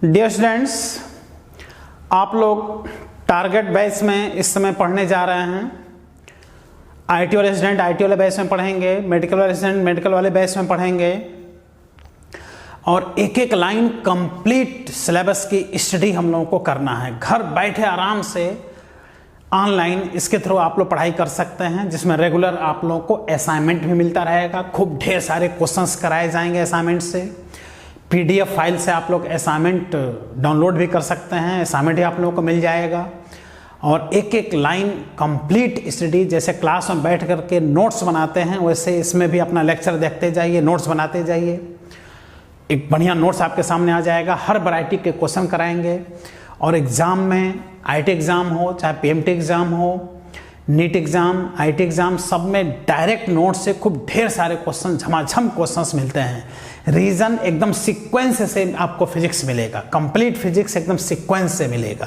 Dear students, आप लोग target batch में इस समय पढ़ने जा रहे हैं। आईटी वाले स्टूडेंट आईटी वाले बैच में पढ़ेंगे, मेडिकल वाले स्टूडेंट मेडिकल वाले बैच में पढ़ेंगे और एक एक लाइन कंप्लीट सिलेबस की स्टडी हम लोगों को करना है। घर बैठे आराम से ऑनलाइन इसके थ्रू आप लोग पढ़ाई कर सकते हैं, जिसमें रेगुलर आप लोगों को असाइनमेंट भी मिलता रहेगा। खूब ढेर सारे क्वेश्चंस कराए जाएंगे असाइनमेंट से। पीडीएफ फाइल से आप लोग असाइनमेंट डाउनलोड भी कर सकते हैं, असाइनमेंट भी आप लोगों को मिल जाएगा। और एक एक लाइन कंप्लीट स्टडी, जैसे क्लास में बैठ करके नोट्स बनाते हैं वैसे इसमें भी अपना लेक्चर देखते जाइए, नोट्स बनाते जाइए। एक बढ़िया नोट्स आपके सामने आ जाएगा। हर वैरायटी के क्वेश्चन कराएंगे और एग्ज़ाम में आईटी एग्ज़ाम हो, चाहे पीएमटी एग्ज़ाम हो, नीट एग्ज़ाम, आईटी एग्ज़ाम, सब में डायरेक्ट नोट से खूब ढेर सारे क्वेश्चन, झमाझम क्वेश्चंस मिलते हैं। रीज़न एकदम सीक्वेंस से आपको फिजिक्स मिलेगा, कंप्लीट फिजिक्स एकदम सीक्वेंस से मिलेगा।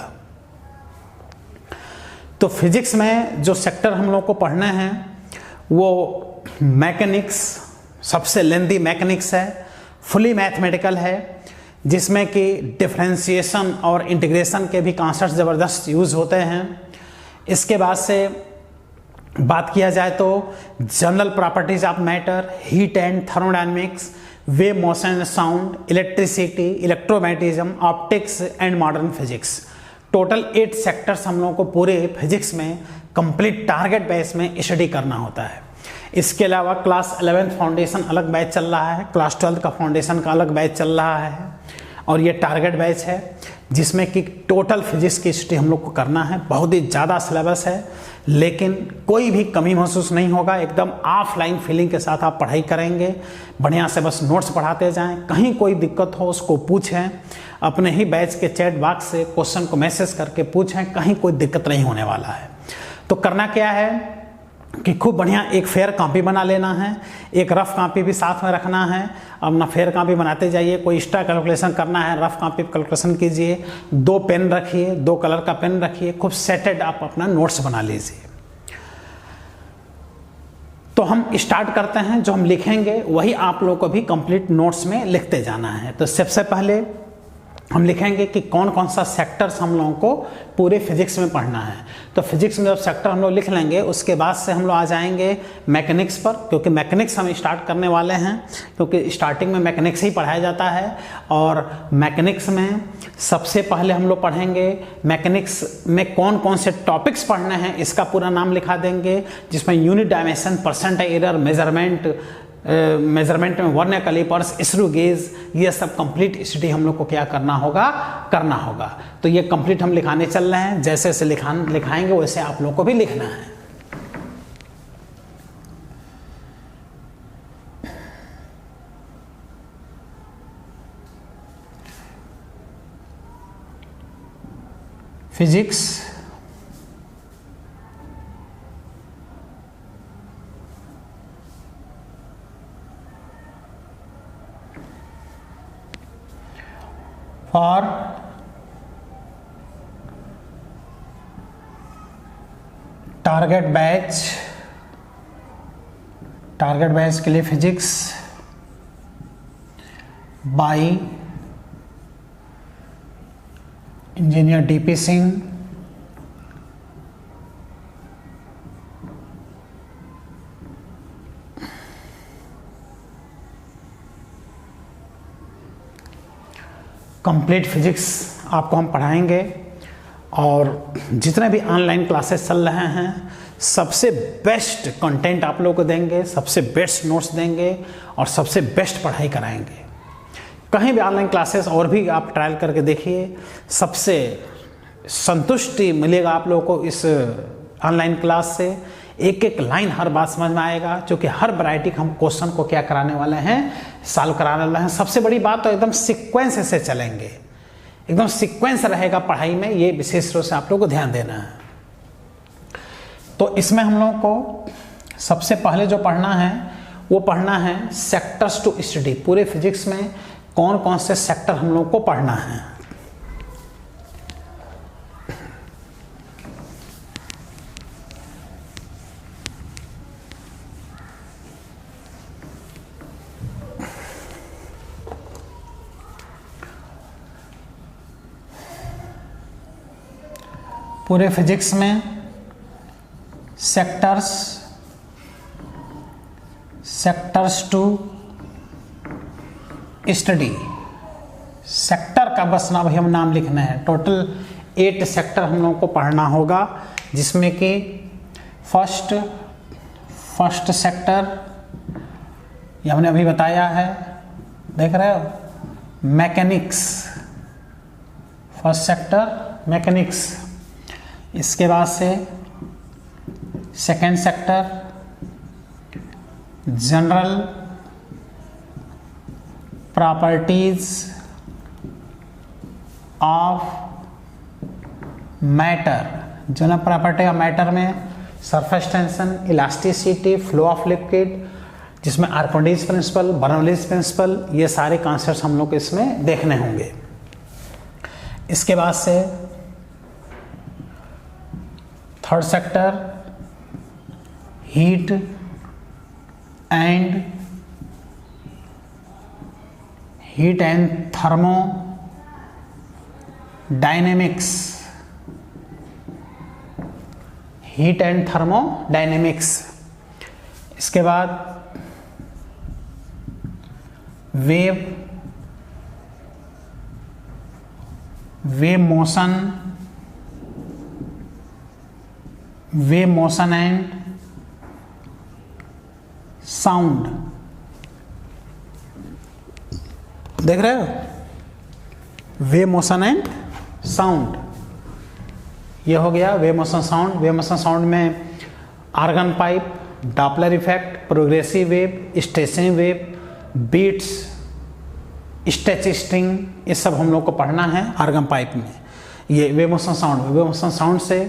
तो फिजिक्स में जो सेक्टर हम लोग को पढ़ने हैं वो मैकेनिक्स, सबसे लेंदी मैकेनिक्स है, फुली मैथमेटिकल है, जिसमें कि डिफरेंशिएशन और इंटीग्रेशन के भी कॉन्सेप्ट ज़बरदस्त यूज़ होते हैं। इसके बाद से बात किया जाए तो general properties of matter, heat and thermodynamics, wave motion and sound, electricity, electromagnetism, optics and modern physics. Total 8 sectors हम लोगों को पूरे फिजिक्स में कंप्लीट टारगेट बेस में स्टडी करना होता है। इसके अलावा क्लास 11 फाउंडेशन अलग बैच चल रहा है, क्लास 12 का फाउंडेशन का अलग बैच चल रहा है और ये टारगेट बैच है जिसमें कि टोटल फिजिक्स की स्टडी हम लोग को करना है। बहुत ही ज़्यादा सिलेबस है, लेकिन कोई भी कमी महसूस नहीं होगा। एकदम ऑफलाइन फीलिंग के साथ आप पढ़ाई करेंगे। बढ़िया से बस नोट्स पढ़ाते जाएं। कहीं कोई दिक्कत हो उसको पूछें, अपने ही बैच के चैट बॉक्स से क्वेश्चन को मैसेज करके पूछें, कहीं कोई दिक्कत नहीं होने वाला है। तो करना क्या है कि खूब बढ़िया एक फेयर कॉपी बना लेना है, एक रफ कॉपी भी साथ में रखना है। अपना फेयर कॉपी बनाते जाइए। कोई एक्स्ट्रा कैलकुलेशन करना है, रफ कॉपी कैलकुलेशन कीजिए। 2 पेन रखिए, 2 कलर का पेन रखिए। खूब सेटेड आप अपना नोट्स बना लीजिए। तो हम स्टार्ट करते हैं। जो हम लिखेंगे वही आप लोगों को भी कंप्लीट नोट्स में लिखते जाना है। तो सबसे पहले हम लिखेंगे कि कौन कौन सा सेक्टर्स हम लोगों को पूरे फिजिक्स में पढ़ना है। तो फिजिक्स में जब सेक्टर हम लोग लिख लेंगे उसके बाद से हम लोग आ जाएंगे मैकेनिक्स पर, क्योंकि मैकेनिक्स हम स्टार्ट करने वाले हैं, क्योंकि स्टार्टिंग में मैकेनिक्स ही पढ़ाया जाता है। और मैकेनिक्स में सबसे पहले हम लोग पढ़ेंगे मैकेनिक्स में कौन कौन से टॉपिक्स पढ़ने हैं, इसका पूरा नाम लिखा देंगे, जिसमें unit dimension, percent error, measurement में वर्नियर कैलिपर्स, स्क्रू गेज, ये सब कंप्लीट स्टडी हम लोग को क्या करना होगा। तो ये कंप्लीट हम लिखाने चल रहे हैं। जैसे जैसे लिखाएंगे वैसे आप लोग को भी लिखना है। फिजिक्स फॉर टारगेट बैच के लिए physics bye engineer DP Singh, complete physics आपको हम पढ़ाएंगे। और जितने भी ऑनलाइन क्लासेस चल रहे हैं सबसे बेस्ट कंटेंट आप लोगों को देंगे, सबसे बेस्ट नोट्स देंगे और सबसे बेस्ट पढ़ाई कराएंगे। कहीं भी ऑनलाइन क्लासेस और भी आप ट्रायल करके देखिए, सबसे संतुष्टि मिलेगा आप लोगों को इस ऑनलाइन क्लास से। एक एक लाइन हर बात समझ में आएगा, क्योंकि हर वैरायटी हम क्वेश्चन को क्या कराने वाले हैं, सॉल्व कराने वाले हैं। सबसे बड़ी बात तो एकदम सीक्वेंस से चलेंगे, एकदम सीक्वेंस रहेगा पढ़ाई में। ये विशेष रूप से आप लोगों को ध्यान देना है। तो इसमें हम लोगों को सबसे पहले जो पढ़ना है वो पढ़ना है सेक्टर्स टू स्टडी। पूरे फिजिक्स में कौन कौन से सेक्टर हम लोग को पढ़ना है। पूरे फिजिक्स में सेक्टर्स टू स्टडी। सेक्टर का बस ना भाई हम नाम लिखना है। टोटल 8 सेक्टर हम लोगों को पढ़ना होगा, जिसमें कि फर्स्ट सेक्टर ये हमने अभी बताया है, देख रहे हो, मैकेनिक्स। First sector mechanics. इसके बाद से second sector general properties of matter. General property of matter में surface tension, elasticity, flow of liquid, जिसमें आर्किमिडीज प्रिंसिपल, बर्नौलीज प्रिंसिपल, ये सारे कॉन्सेप्ट्स हम लोग को इसमें देखने होंगे। इसके बाद से third sector heat and thermo dynamics. Heat and thermo dynamics. इसके बाद वेव मोशन एंड साउंड। देख रहे हो, वेव मोशन एंड साउंड, ये हो गया wave motion sound. Wave motion sound में organ pipe, Doppler effect, progressive wave, stationary wave, beats, stretched string, ये सब हम लोग को पढ़ना है आर्गन पाइप में। ये wave motion sound. Wave motion sound से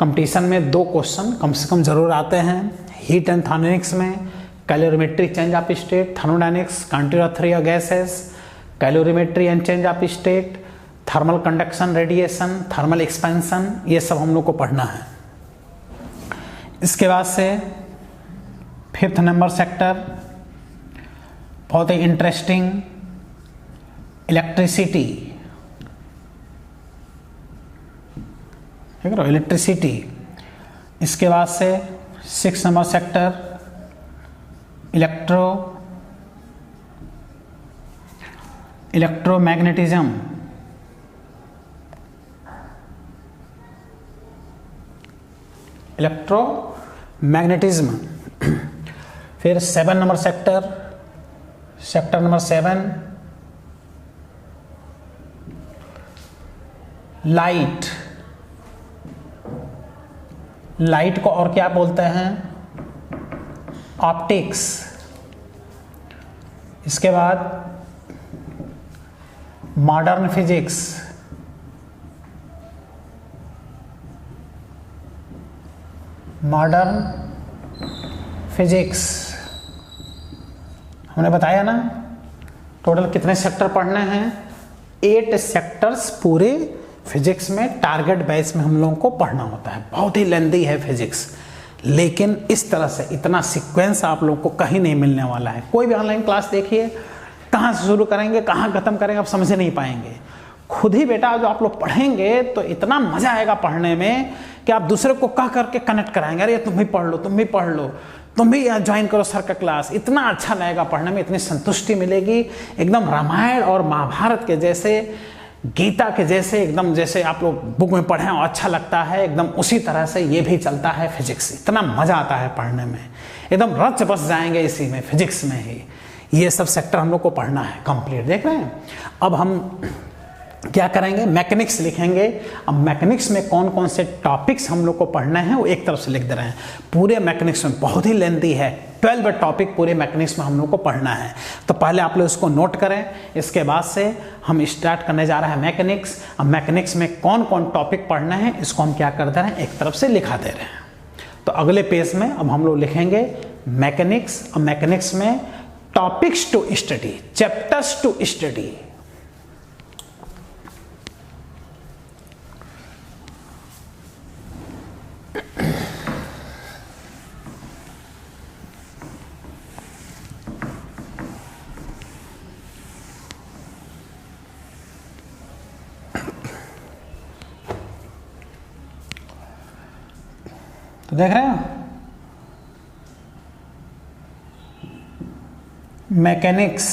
कंपटीशन में 2 क्वेश्चन कम से कम जरूर आते हैं। हीट एंड थर्मोडायनेमिक्स में calorimetry change of state, thermodynamics control of three gases, calorimetry and change of state, thermal conduction, radiation, thermal expansion, ये सब हम लोग को पढ़ना है। इसके बाद से 5th नंबर सेक्टर बहुत ही इंटरेस्टिंग, इलेक्ट्रिसिटी। ठीक है, इलेक्ट्रिसिटी। इसके बाद से 6th number sector electromagnetism. Electromagnetism. फिर 7 नंबर सेक्टर नंबर 7 लाइट को और क्या बोलते हैं, ऑप्टिक्स। इसके बाद मॉडर्न फिजिक्स, हमने बताया ना टोटल कितने सेक्टर पढ़ने हैं, 8 सेक्टर्स पूरे फिजिक्स में टारगेट बेस में हम लोगों को पढ़ना होता है। बहुत ही लेंथी है फिजिक्स, लेकिन इस तरह से इतना सीक्वेंस आप लोगों को कहीं नहीं मिलने वाला है। कोई भी ऑनलाइन क्लास देखिए, कहाँ से शुरू करेंगे कहाँ खत्म करेंगे आप समझ नहीं पाएंगे। खुद ही बेटा जो आप लोग पढ़ेंगे तो इतना मजा आएगा पढ़ने में कि आप दूसरे को कह करके कनेक्ट कराएंगे, अरे तुम भी पढ़ लो, तुम भी पढ़ लो, तुम भी यहाँ ज्वाइन करो सर का क्लास। इतना अच्छा लगेगा पढ़ने में, इतनी संतुष्टि मिलेगी, एकदम रामायण और महाभारत के जैसे, गीता के जैसे, एकदम जैसे आप लोग बुक में पढ़ें और अच्छा लगता है, एकदम उसी तरह से ये भी चलता है फिजिक्स। इतना मजा आता है पढ़ने में, एकदम रच बस जाएंगे इसी में, फिजिक्स में ही। ये सब सेक्टर हम लोग को पढ़ना है कंप्लीट। देख रहे हैं, अब हम क्या करेंगे, मैकेनिक्स लिखेंगे। अब मैकेनिक्स में कौन कौन से टॉपिक्स हम लोग को पढ़ने हैं वो एक तरफ से लिख दे रहे हैं। पूरे मैकेनिक्स में बहुत ही लेंथी है, 12 टॉपिक पूरे मैकेनिक्स में हम लोग को पढ़ना है। तो पहले आप लोग इसको नोट करें, इसके बाद से हम स्टार्ट करने जा रहे हैं मैकेनिक्स। अब मैकेनिक्स में कौन कौन टॉपिक पढ़ना है इसको हम क्या कर दे रहे हैं, एक तरफ से लिखा दे रहे हैं। तो अगले पेज में अब हम लोग लिखेंगे मैकेनिक्स। अब मैकेनिक्स में topics to study, chapters to study. तो देख रहे हो, मैकेनिक्स,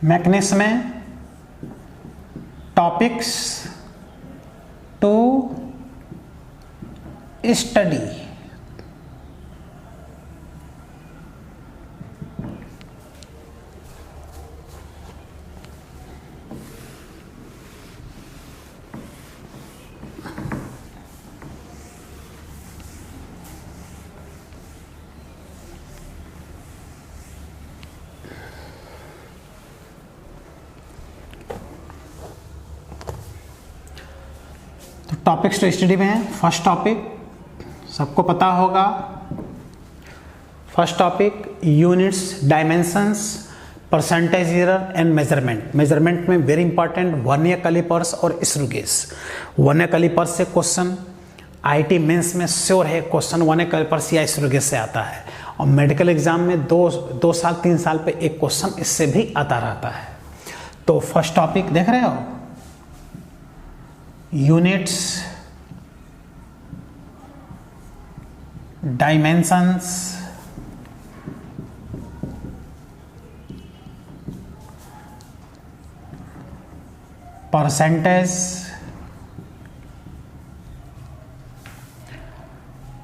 मैकेनिक्स में टॉपिक्स टू स्टडी, तो टॉपिक्स टू स्टडी में है। फर्स्ट टॉपिक सबको पता होगा, first topic units, dimensions, percentage error and measurement. Measurement में वेरी इंपॉर्टेंट वर्नियर कैलिपर्स और स्क्रू गेज। वर्नियर कैलिपर्स से क्वेश्चन आईटी मेंस में श्योर है, क्वेश्चन वर्नियर कैलिपर्स या स्क्रू गेज से आता है, और मेडिकल एग्जाम में दो साल 3 साल पे एक क्वेश्चन इससे भी आता रहता है। तो फर्स्ट टॉपिक देख रहे हो, units, dimensions, percentage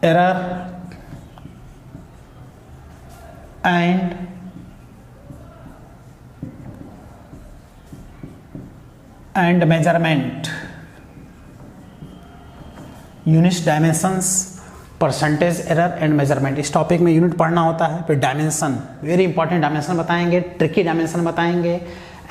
error and measurement. Units, dimensions, percentage error and measurement, इस टॉपिक में यूनिट पढ़ना होता है। फिर डायमेंशन, वेरी इंपॉर्टेंट डायमेंशन बताएंगे, ट्रिकी डायमेंशन बताएंगे,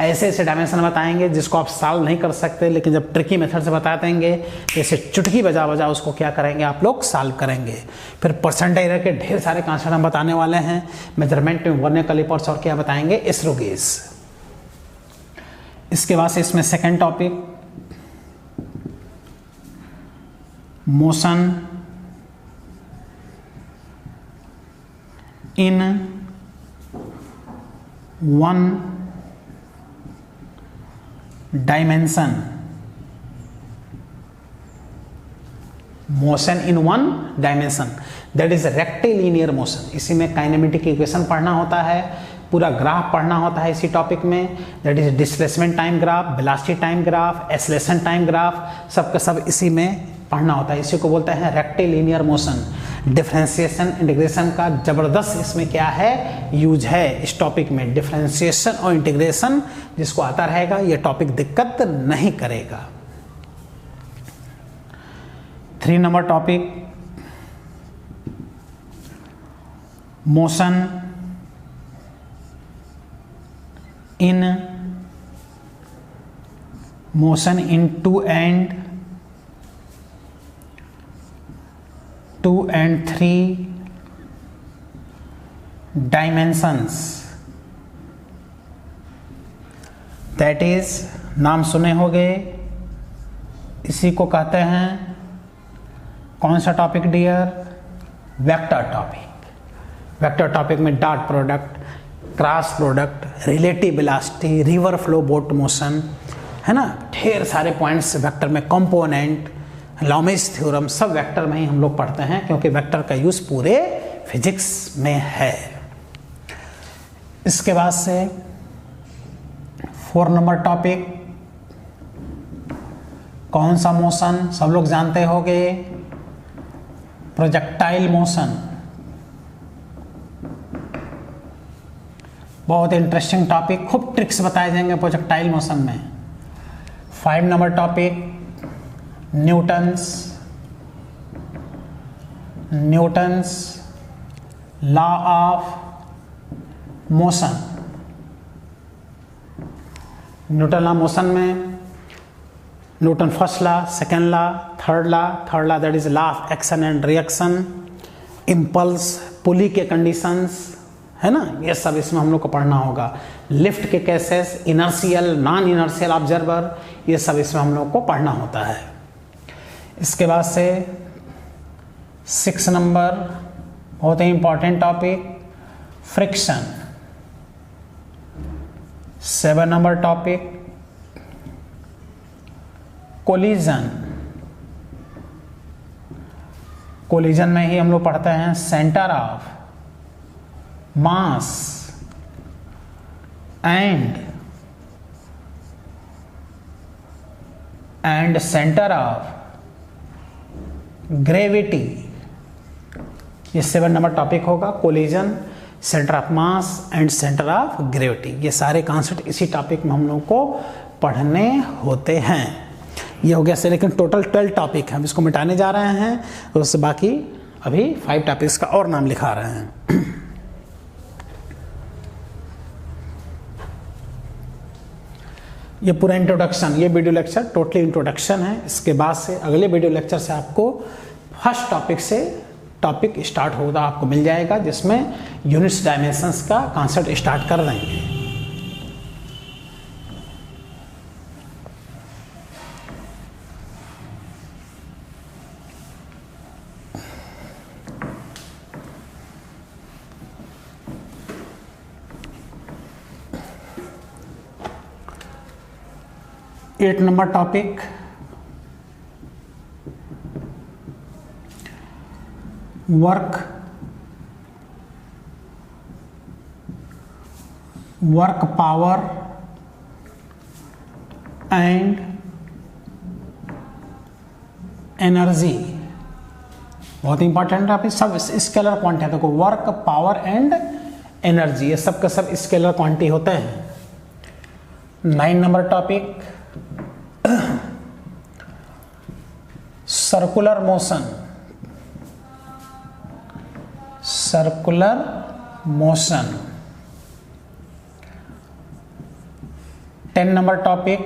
ऐसे ऐसे डायमेंशन बताएंगे जिसको आप सॉल्व नहीं कर सकते, लेकिन जब ट्रिकी मेथड से बता देंगे जैसे चुटकी बजा बजा उसको क्या करेंगे आप लोग सॉल्व करेंगे। फिर परसेंटेज एरर के ढेर सारे कॉन्सेप्ट हम बताने वाले हैं। मेजरमेंट में वर्नियर कैलिपर्स और क्या बताएंगे, स्क्रू गेज। इसके बाद से इसमें second topic motion in one dimension, motion in one dimension, that is rectilinear motion. इसी में काइनेमेटिक इक्वेशन पढ़ना होता है, पूरा ग्राफ पढ़ना होता है इसी टॉपिक में, that is displacement time graph, velocity time graph, acceleration time graph, सबका सब इसी में पढ़ना होता है। इसी को बोलते हैं रेक्टिलिनियर मोशन। डिफरेंशिएशन इंटीग्रेशन का जबरदस्त इसमें क्या है, यूज है इस टॉपिक में। डिफरेंशिएशन और इंटीग्रेशन जिसको आता रहेगा ये टॉपिक दिक्कत नहीं करेगा। 3 number topic motion in two and 3 dimensions, that is, नाम सुने होंगे, इसी को कहते हैं कौन सा topic dear, vector topic. Vector topic में dot product, cross product, relative velocity, river flow boat motion, है ना, ढेर सारे पॉइंट्स वेक्टर में, कंपोनेंट, लॉमेज थ्योरम, सब वेक्टर में ही हम लोग पढ़ते हैं, क्योंकि वेक्टर का यूज पूरे फिजिक्स में है। इसके बाद से 4 नंबर टॉपिक कौन सा मोशन, सब लोग जानते होंगे, प्रोजेक्टाइल मोशन। बहुत इंटरेस्टिंग टॉपिक, खूब ट्रिक्स बताए जाएंगे प्रोजेक्टाइल मोशन में। 5 number topic Newton's law of motion. Newton law motion में Newton first law, second law, third law that is law of action and reaction, impulse, pulley के conditions, है ना, ये सब इसमें हम लोग को पढ़ना होगा। लिफ्ट के cases, inertial, non inertial observer, ये सब इसमें हम लोग को पढ़ना होता है। इसके बाद से 6 नंबर बहुत ही important topic friction. 7 number topic collision, collision में ही हम लोग पढ़ते हैं centre of mass and centre of gravity. ये 7 नंबर टॉपिक होगा, collision, centre of mass and centre of gravity. ये सारे कॉन्सेप्ट इसी टॉपिक में हम लोग को पढ़ने होते हैं। ये हो गया से, लेकिन टोटल 12 टॉपिक हम इसको मिटाने जा रहे हैं, उससे बाकी अभी 5 टॉपिक्स का और नाम लिखा रहे हैं। ये पूरा इंट्रोडक्शन, ये वीडियो लेक्चर टोटली इंट्रोडक्शन है। इसके बाद से अगले वीडियो लेक्चर से आपको फर्स्ट टॉपिक से टॉपिक स्टार्ट होगा, आपको मिल जाएगा, जिसमें यूनिट्स डायमेंशंस का कॉन्सेप्ट स्टार्ट कर देंगे। Eight number topic, work power and energy. बहुत इंपॉर्टेंट टॉपिक, सब स्केलर क्वांटिटी। देखो, वर्क, पावर एंड एनर्जी, ये सब का सब स्केलर क्वांटिटी होते हैं। 9 number topic, circular motion, circular motion. 10 number topic,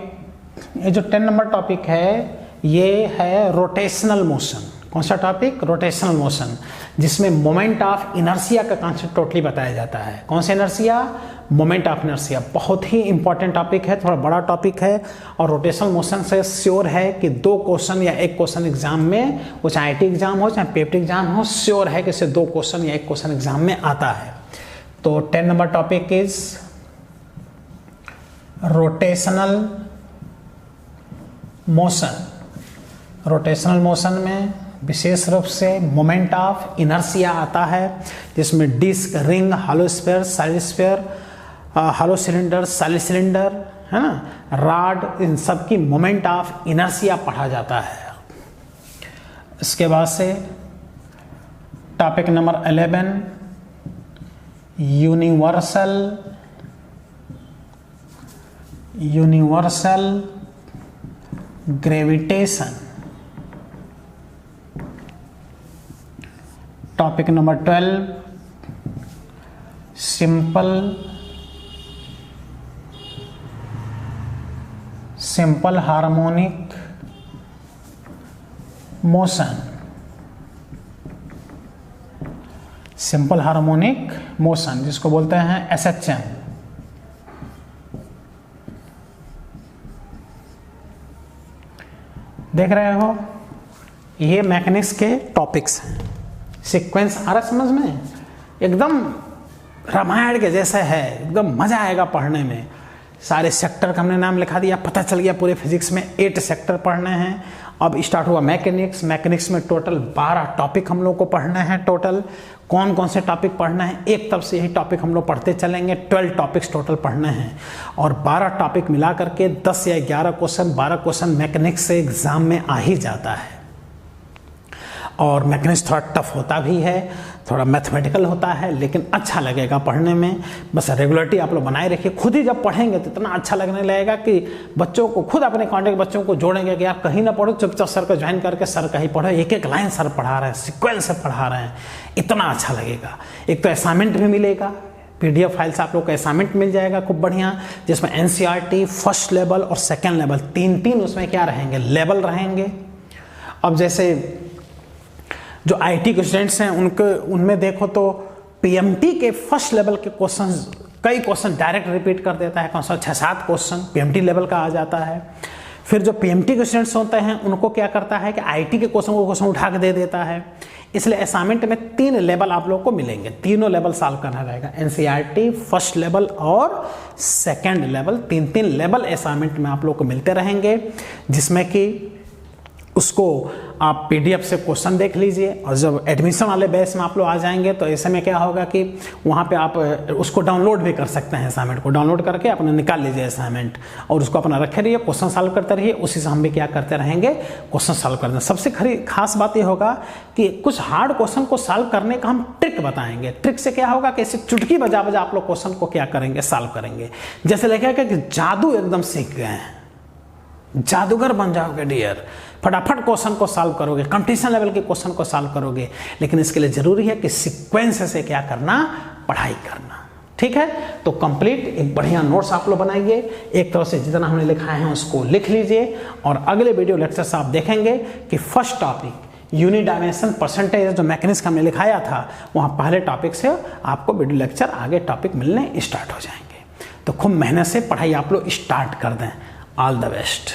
ये जो 10 नंबर टॉपिक है ये है रोटेशनल मोशन। कौन सा टॉपिक? रोटेशनल मोशन, जिसमें मोमेंट ऑफ इनर्शिया का कॉन्सेप्ट टोटली बताया जाता है। कौन सा इनर्शिया? Moment of inertia. बहुत ही इंपॉर्टेंट टॉपिक है, थोड़ा बड़ा टॉपिक है, और रोटेशनल मोशन से श्योर है कि 2 क्वेश्चन या 1 क्वेश्चन एग्जाम में, वो चाहे IT एग्जाम हो चाहे पेपर एग्जाम हो, श्योर है कि इससे 2 क्वेश्चन या 1 क्वेश्चन एग्जाम में आता है। तो 10 number topic is rotational motion. Rotational motion में विशेष रूप से मोमेंट ऑफ इनर्शिया आता है, जिसमें disc, ring, hollow sphere, solid sphere, hollow cylinder, solid cylinder, है ना, रॉड, इन सब की मोमेंट ऑफ इनर्शिया पढ़ा जाता है। इसके बाद से topic number 11, universal gravitation. Topic number 12, simple harmonic motion. Simple harmonic motion, जिसको बोलते हैं SHM। देख रहे हो, ये मैकेनिक्स के टॉपिक्स हैं। सीक्वेंस आ रहा समझ में? एकदम रामायण के जैसा है, एकदम मजा आएगा पढ़ने में। सारे सेक्टर का हमने नाम लिखा दिया, पता चल गया पूरे फिजिक्स में 8 सेक्टर पढ़ने हैं। अब स्टार्ट हुआ मैकेनिक्स। मैकेनिक्स में टोटल 12 टॉपिक हम लोग को पढ़ना है। टोटल कौन कौन से टॉपिक पढ़ना है, एक तब से यही टॉपिक हम लोग पढ़ते चलेंगे। 12 टॉपिक्स टोटल पढ़ने हैं, और 12 टॉपिक मिला करके 10 या 11 क्वेश्चन, 12 क्वेश्चन मैकेनिक्स से एग्जाम में आ ही जाता है। और मैकेनिक्स थोड़ा टफ होता भी है, थोड़ा मैथमेटिकल होता है, लेकिन अच्छा लगेगा पढ़ने में। बस रेगुलरिटी आप लोग बनाए रखिए। खुद ही जब पढ़ेंगे तो इतना अच्छा लगने लगेगा कि बच्चों को खुद अपने कॉन्टेक्ट बच्चों को जोड़ेंगे कि यार कहीं ना पढ़ो, चुपचाप सर को ज्वाइन करके सर का ही पढ़ो। एक एक लाइन सर पढ़ा रहे हैं, सीक्वेंस से पढ़ा रहे हैं, इतना अच्छा लगेगा। एक तो असाइनमेंट भी मिलेगा, PDF फाइल से आप लोग को असाइनमेंट मिल जाएगा खूब बढ़िया, जिसमें NCERT फर्स्ट लेवल और सेकेंड लेवल तीन उसमें क्या रहेंगे, लेवल रहेंगे। अब जैसे जो IT के स्टूडेंट्स हैं उनमें देखो तो PMT के फर्स्ट लेवल के क्वेश्चन, कई क्वेश्चन डायरेक्ट रिपीट कर देता है। कौन सा 6-7 क्वेश्चन PMT लेवल का आ जाता है। फिर जो PMT के स्टूडेंट्स होते हैं उनको क्या करता है कि IT के क्वेश्चन को क्वेश्चन उठा के दे देता है। इसलिए असाइनमेंट में 3 लेवल आप लोग को मिलेंगे, तीनों लेवल सॉल्व करना रहेगा। एनसीईआरटी फर्स्ट लेवल और सेकंड लेवल, 3 लेवल असाइनमेंट में आप लोग को मिलते रहेंगे, जिसमें कि उसको आप पीडीएफ से क्वेश्चन देख लीजिए, और जब एडमिशन वाले बैच में आप लोग आ जाएंगे तो ऐसे में क्या होगा कि वहाँ पे आप उसको डाउनलोड भी कर सकते हैं, असाइनमेंट को डाउनलोड करके अपना निकाल लीजिए असाइनमेंट, और उसको अपना रखे रहिए, क्वेश्चन सॉल्व करते रहिए, उसी से हम भी क्या करते रहेंगे, क्वेश्चन सॉल्व करते हैं। सबसे खास बात ये होगा कि कुछ हार्ड क्वेश्चन को सॉल्व करने का हम ट्रिक बताएंगे। ट्रिक से क्या होगा कि ऐसे चुटकी बजा बजा आप लोग क्वेश्चन को क्या करेंगे, सॉल्व करेंगे। जैसे लगेगा कि जादू एकदम सीख गए हैं, जादूगर बन जाओगे डियर, फटाफट क्वेश्चन को सॉल्व करोगे, कंपटीशन लेवल के क्वेश्चन को सॉल्व करोगे। लेकिन इसके लिए जरूरी है कि सीक्वेंस से क्या करना, पढ़ाई करना। ठीक है, तो कंप्लीट एक बढ़िया नोट्स आप लोग बनाइए, एक तरह से जितना हमने लिखा है उसको लिख लीजिए, और अगले वीडियो लेक्चर से आप देखेंगे कि first topic unit dimension percentage जो मैकेनिक्स हमने लिखाया था, वहाँ पहले टॉपिक से आपको वीडियो लेक्चर आगे टॉपिक मिलने स्टार्ट हो जाएंगे। तो खूब मेहनत से पढ़ाई आप लोग स्टार्ट कर दें। All the best.